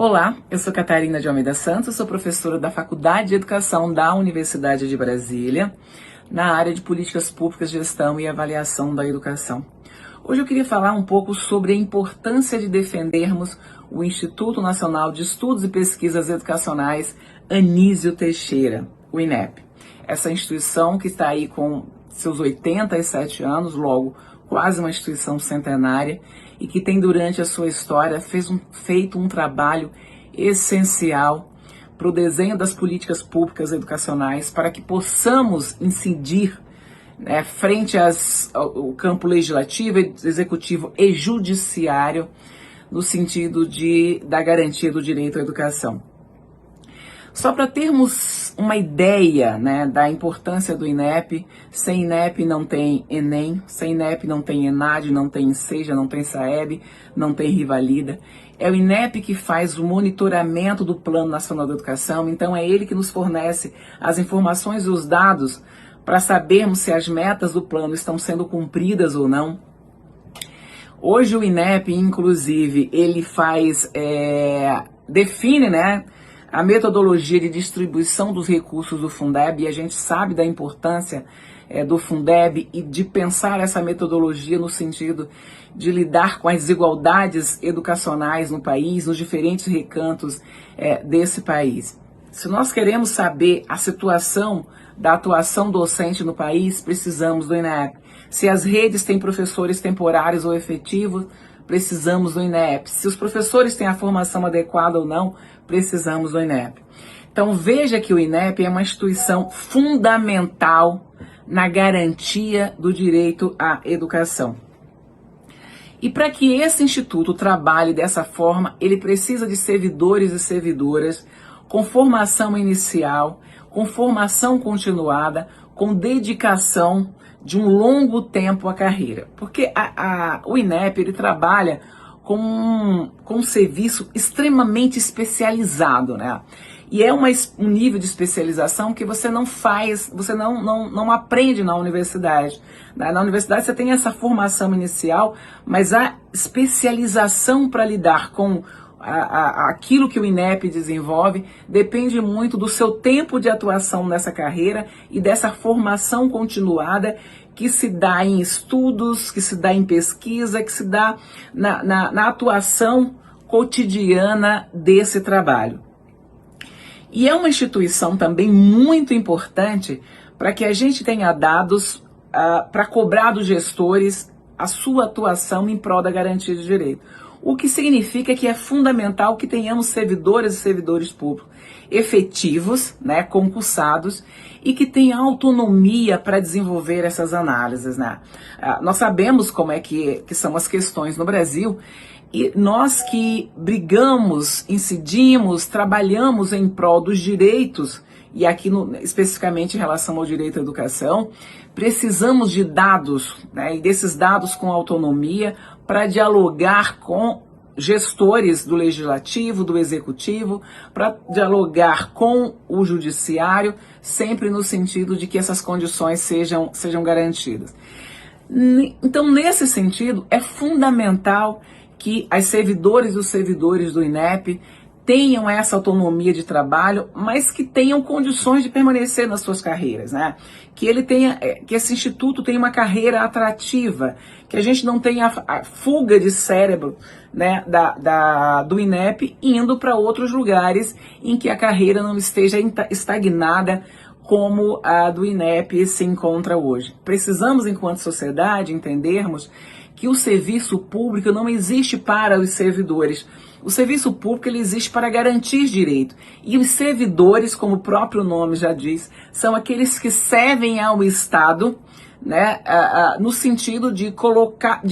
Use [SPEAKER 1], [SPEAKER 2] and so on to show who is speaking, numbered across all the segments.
[SPEAKER 1] Olá, eu sou Catarina de Almeida Santos, sou professora da Faculdade de Educação da Universidade de Brasília, na área de Políticas Públicas, Gestão e Avaliação da Educação. Hoje eu queria falar um pouco sobre a importância de defendermos o Instituto Nacional de Estudos e Pesquisas Educacionais Anísio Teixeira, o INEP. Essa instituição que está aí com seus 87 anos, logo quase uma instituição centenária, e que tem durante a sua história feito um trabalho essencial para o desenho das políticas públicas educacionais, para que possamos incidir frente ao campo legislativo, executivo e judiciário, no sentido da garantia do direito à educação. Só para termos uma ideia da importância do INEP, sem INEP não tem Enem, sem INEP não tem ENAD, não tem Enseja, não tem SAEB, não tem Rivalida. É o INEP que faz o monitoramento do Plano Nacional de Educação, então é ele que nos fornece as informações e os dados para sabermos se as metas do plano estão sendo cumpridas ou não. Hoje o INEP, inclusive, ele define, a metodologia de distribuição dos recursos do Fundeb, e a gente sabe da importância do Fundeb e de pensar essa metodologia no sentido de lidar com as desigualdades educacionais no país, nos diferentes recantos desse país. Se nós queremos saber a situação da atuação docente no país, precisamos do INEP. Se as redes têm professores temporários ou efetivos, precisamos do INEP. Se os professores têm a formação adequada ou não, precisamos do INEP. Então veja que o INEP é uma instituição fundamental na garantia do direito à educação. E para que esse instituto trabalhe dessa forma, ele precisa de servidores e servidoras com formação inicial, com formação continuada, com dedicação de um longo tempo à carreira. Porque o INEP ele trabalha com um serviço extremamente especializado, E é um nível de especialização que você não faz, você não aprende na universidade. Na universidade você tem essa formação inicial, mas a especialização para lidar com aquilo que o INEP desenvolve depende muito do seu tempo de atuação nessa carreira e dessa formação continuada que se dá em estudos, que se dá em pesquisa, que se dá na atuação cotidiana desse trabalho. E é uma instituição também muito importante para que a gente tenha dados para cobrar dos gestores a sua atuação em prol da garantia de direito. O que significa que é fundamental que tenhamos servidores e servidores públicos efetivos, concursados, e que tenham autonomia para desenvolver essas análises. Nós sabemos como é que são as questões no Brasil, e nós que brigamos, incidimos, trabalhamos em prol dos direitos, e aqui especificamente em relação ao direito à educação, precisamos de dados, e desses dados com autonomia para dialogar com gestores do legislativo, do executivo, para dialogar com o judiciário, sempre no sentido de que essas condições sejam garantidas. Então, nesse sentido, é fundamental que as servidoras e os servidores do INEP tenham essa autonomia de trabalho, mas que tenham condições de permanecer nas suas carreiras, que esse instituto tenha uma carreira atrativa, que a gente não tenha a fuga de cérebro do INEP indo para outros lugares em que a carreira não esteja estagnada como a do INEP se encontra hoje. Precisamos, enquanto sociedade, entendermos que o serviço público não existe para os servidores. O serviço público ele existe para garantir direito. E os servidores, como o próprio nome já diz, são aqueles que servem ao Estado, no sentido de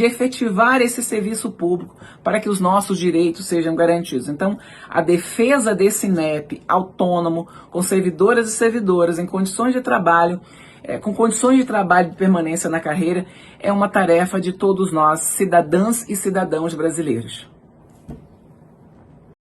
[SPEAKER 1] efetivar esse serviço público para que os nossos direitos sejam garantidos. Então, a defesa desse INEP autônomo, com servidoras e servidoras em condições de trabalho, com condições de trabalho e de permanência na carreira, é uma tarefa de todos nós, cidadãs e cidadãos brasileiros.